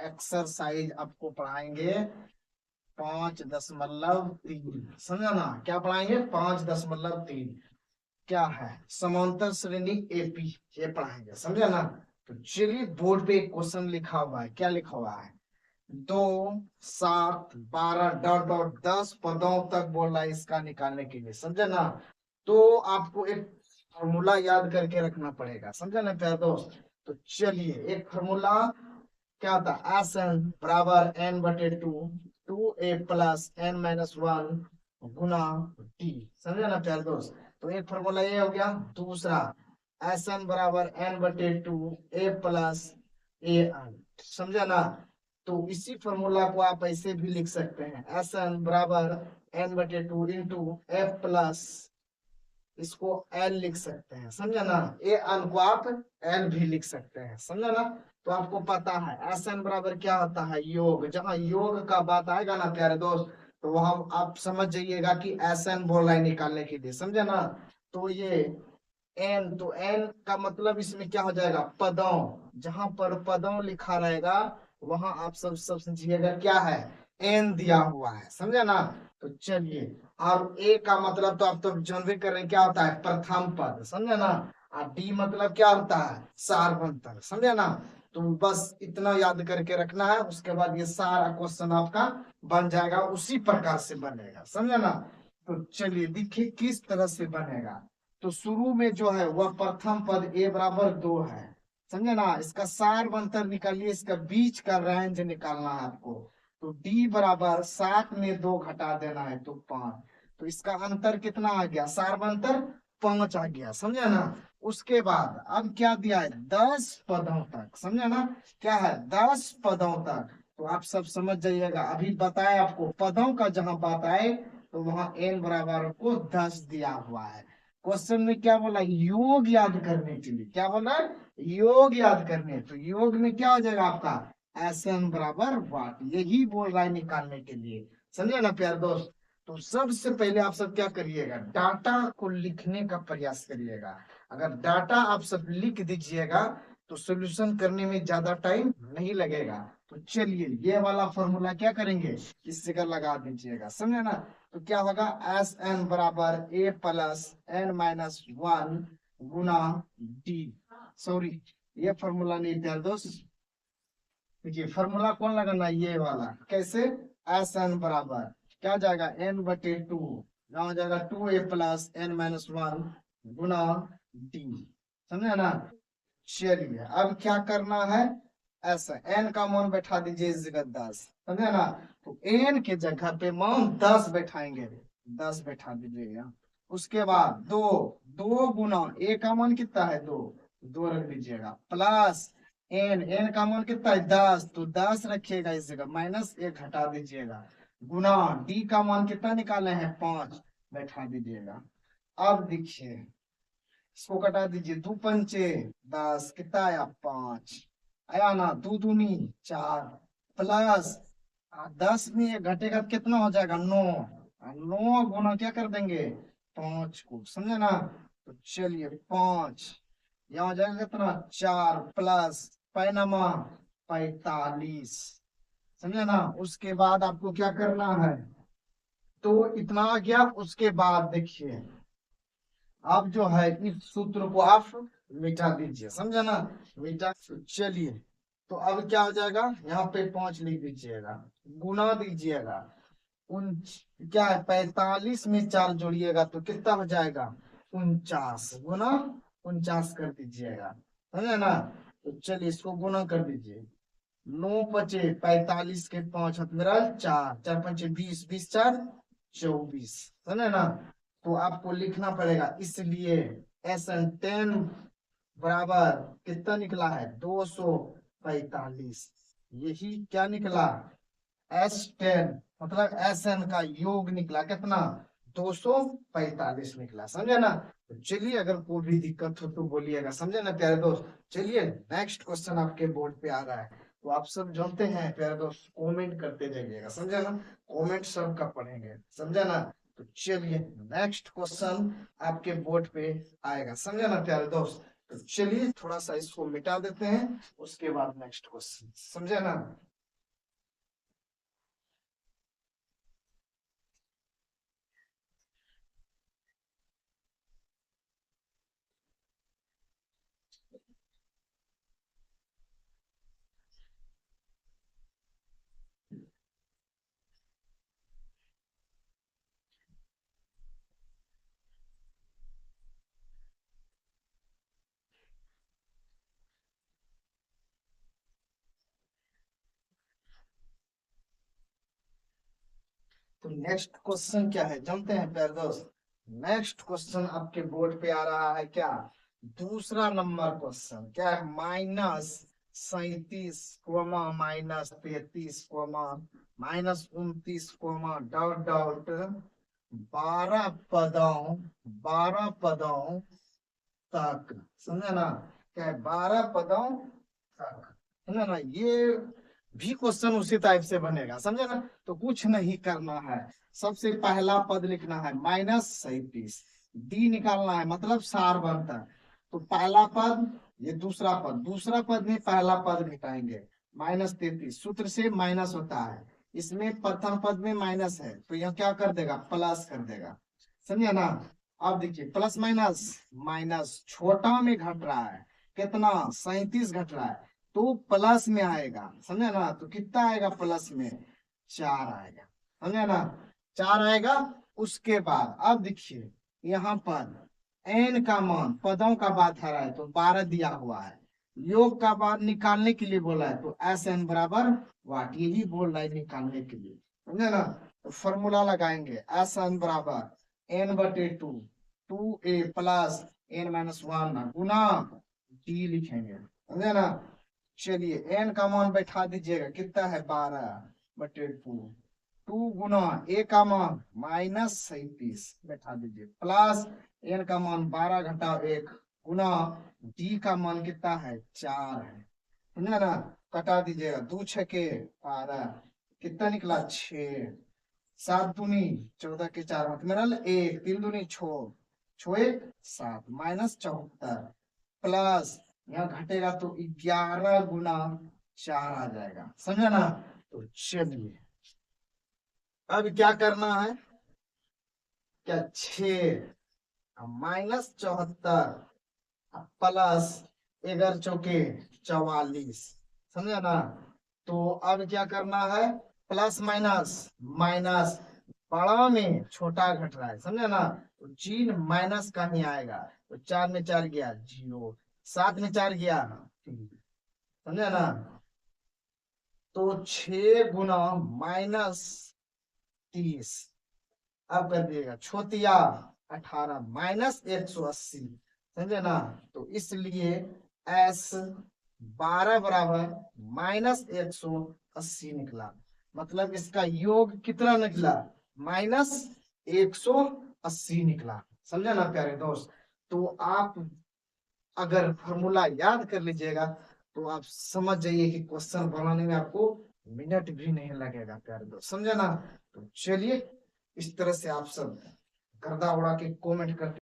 Exercise आपको पढ़ाएंगे 5.3। समझा ना, क्या पढ़ाएंगे? 5.3 क्या है? समांतर श्रेणी एपी, ये पढ़ाएंगे। समझा ना। तो चलिए, बोर्ड पे एक क्वेश्चन लिखा हुआ है। क्या लिखा हुआ है? 2, 7, 12 डॉट डॉट 10 पदों तक बोल रहा है इसका निकालने के लिए। समझा ना। तो आपको एक फॉर्मूला याद करके रखना पड़ेगा। समझा ना प्यारे दोस्त। तो चलिए, एक फॉर्मूला क्या था? एस एन बराबर एन बटे टू, 2a + n - 1 गुना टी। समझा ना प्यारे दोस्त। तो एक फॉर्मूला ये हो गया। दूसरा, एस एन बराबर एन बटे टू, a + a n। समझा ना। तो इसी फॉर्मूला को आप ऐसे भी लिख सकते हैं, एस एन बराबर एन बटे टू इंटू एफ प्लस, इसको एल लिख सकते हैं। समझा ना। ए एन को आप एल भी लिख सकते हैं। समझा ना। तो आपको पता है एस एन बराबर क्या होता है? योग। जहां योग का बात आएगा ना प्यारे दोस्त, तो वहां आप समझ जाइएगा कि एस एन बोल रहा है निकालने के लिए। समझा ना। तो ये एन, तो एन का मतलब इसमें क्या हो जाएगा? पदों। जहां पर पदों लिखा रहेगा वहां आप सब समझिएगा क्या है? एन दिया हुआ है। समझा ना। तो चलिए, और ए का मतलब तो आप तो जानते कर रहे हैं क्या होता है? प्रथम पद। समझा ना। और डी मतलब क्या होता है? सार्वंतर। समझा ना। तो बस इतना याद करके रखना है, उसके बाद ये सारा क्वेश्चन आपका बन जाएगा, उसी प्रकार से बनेगा। समझा ना। तो चलिए देखिए किस तरह से बनेगा। तो शुरू में जो है वह प्रथम पद ए बराबर 2 है। समझे ना। इसका सार्वंतर निकालिए, इसका बीच का रेंज निकालना है आपको। तो डी बराबर 7 में 2 घटा देना है तो 5। तो इसका अंतर कितना आ गया? सार्वंतर 5 आ गया। समझे ना। उसके बाद अब क्या दिया है? 10 पदों तक। समझे ना। क्या है? 10 पदों तक। तो आप सब समझ जाइएगा, अभी बताए आपको पदों का जहां बात आए तो वहां एन बराबर को 10 दिया हुआ है। क्वेश्चन में क्या बोला? योग याद करने के लिए। क्या बोला? योग याद करने। तो योग में क्या हो जाएगा आपका? एस एन बराबर वाट, यही बोल रहा है निकालने के लिए। समझे ना प्यारे दोस्त। तो सबसे पहले आप सब क्या करिएगा? डाटा को लिखने का प्रयास करिएगा। अगर डाटा आप सब लिख दीजिएगा तो सोल्यूशन करने में ज्यादा टाइम नहीं लगेगा। तो चलिए, ये वाला फॉर्मूला क्या करेंगे? इस जगह लगा दीजिएगा। समझे ना। तो क्या होगा? एस एन बराबर a + n - 1 Guna D. Sorry, ये फॉर्मूला नहीं था दोस्त। देखिए फॉर्मूला कौन लगाना है? ये वाला। कैसे? एस एन बराबर क्या हो जाएगा? एन बटे टू, हो जाएगा 2a + n - 1 गुना डी। समझे ना। चलिए, अब क्या करना है? ऐसा एन का मान बैठा दीजिए इस जगह 10। समझे ना। तो एन के जगह पे मान 10 बैठाएंगे। 10 बैठा दीजिएगा। उसके बाद दो, 2 गुना ए का मान कितना है? 2, 2 रख दीजिएगा प्लस एन, एन का मान कितना है? 10, तो 10 रखिएगा इस जगह, माइनस 1 हटा दीजिएगा गुना डी का मान कितना निकाले हैं? 5, बैठा दीजिएगा। अब देखिए, इसको कटा दीजिए, 2 पंचे 10, कितना आया? 5 आया ना। 2 दूनी 4 प्लस 10 में ये घटेगा तो कितना हो जाएगा? 9। 9 गुना क्या कर देंगे? 5 को। समझे ना। तो चलिए 5, यहाँ हो जाएगा कितना? 4 प्लस पैनमा 45। समझे ना। उसके बाद आपको क्या करना है? तो इतना आ गया। उसके बाद देखिए, अब जो है इस सूत्र को आप मिटा दीजिए। समझे ना। मिटा। चलिए, तो अब क्या हो जाएगा? यहाँ पे 5 लिख दीजिएगा, गुना दीजिएगा उन, क्या है? 45 में 4 जोड़िएगा तो कितना हो जाएगा? 49 गुना 49 कर दीजिएगा। समझे ना। तो चलिए इसको गुना कर दीजिए। 9 बचे 45 के 5 हाथ मेरा 4, 4 पंचे 20, 20 4 24। समझे ना। तो आपको लिखना पड़ेगा, इसलिए एस एन 10 बराबर कितना निकला है? 245। यही क्या निकला? S10 मतलब एस एन का योग निकला कितना? 245 निकला। समझे ना। तो चलिए, अगर कोई भी दिक्कत हो तो बोलिएगा। समझे ना प्यारे दोस्त। चलिए, नेक्स्ट क्वेश्चन आपके बोर्ड पे आ रहा है, तो आप सब जानते हैं प्यारे दोस्त, कमेंट करते जाइएगा। समझे ना। कमेंट सबका पढ़ेंगे। समझे ना। तो चलिए, नेक्स्ट क्वेश्चन आपके बोर्ड पे आएगा। समझे ना प्यारे दोस्त। तो चलिए थोड़ा सा इसको मिटा देते हैं, उसके बाद नेक्स्ट क्वेश्चन। समझे ना। तो नेक्स्ट क्वेश्चन क्या है जानते हैं प्यारे दोस्त? नेक्स्ट क्वेश्चन आपके बोर्ड पे आ रहा है क्या? दूसरा नंबर क्वेश्चन क्या है? -37, -33, -29, डॉट डॉट 12 पदों तक। समझे ना? क्या है? 12 पदों तक। समझे ना? ये भी क्वेश्चन उसी टाइप से बनेगा। समझे ना? तो कुछ नहीं करना है, सबसे पहला पद लिखना है -37, डी निकालना है, मतलब सार बनता है। तो पहला पद, ये दूसरा पद में पहला पद घटाएंगे। -33 सूत्र से माइनस होता है, इसमें प्रथम पद में माइनस है तो यह क्या कर देगा? प्लस कर देगा। समझे ना? अब देखिए प्लस माइनस, माइनस छोटा में घट रहा है, कितना? 37 घट रहा है, तो प्लस में आएगा। समझे ना? तो कितना आएगा प्लस में? 4 आएगा। समझे ना? 4 आएगा। उसके बाद अब देखिए यहाँ पर एन का मान, पदों का बात आ रहा है तो 12 दिया हुआ है, योग का मान निकालने के लिए बोला है तो एस एन बराबर वाट, यही बोल रहा है निकालने के लिए। समझे ना? तो फॉर्मूला लगाएंगे, एस एन बराबर n/2, 2a प्लस n-1 गुना डी लिखेंगे। समझे ना? चलिए एन का मान बैठा दीजिएगा, कितना है? 12/2, 2 गुना ए का मान -37 बैठा दीजिए, प्लस एन का मान 12 घटाओ 1 गुना डी का मान कितना है? 4 है। समझे ना? कटा दीजिएगा, 2 छके 12, कितना निकला? 6, 7 दूनी 14 के 4 हाथ में 1, 3 दूनी 6, 6 1 7, -74 प्लस यहाँ घटेगा तो 11 गुना 4 आ जाएगा। समझा ना? तो चलिए अब क्या करना है? क्या 6 -74 प्लस 11 चौके 44। समझा ना? तो अब क्या करना है? प्लस माइनस, माइनस बड़ा में छोटा घट रहा है। समझा ना? तो चिन्ह माइनस का ही आएगा, तो 4 में 4 गया 0, 7 में 4 गया 3। समझा ना? तो 6 गुना -30, अब कर दिएगा छोतिया 18 -180। समझे ना? तो इसलिए एस 12 बराबर -180 निकला, मतलब इसका योग कितना निकला? -180 निकला। समझे ना प्यारे दोस्त? तो आप अगर फॉर्मूला याद कर लीजिएगा तो आप समझ जाइए कि क्वेश्चन बनाने में आपको मिनट भी नहीं लगेगा प्यारे दोस्त। समझे ना? तो चलिए इस तरह से आप सब गर्दा उड़ा के कमेंट करते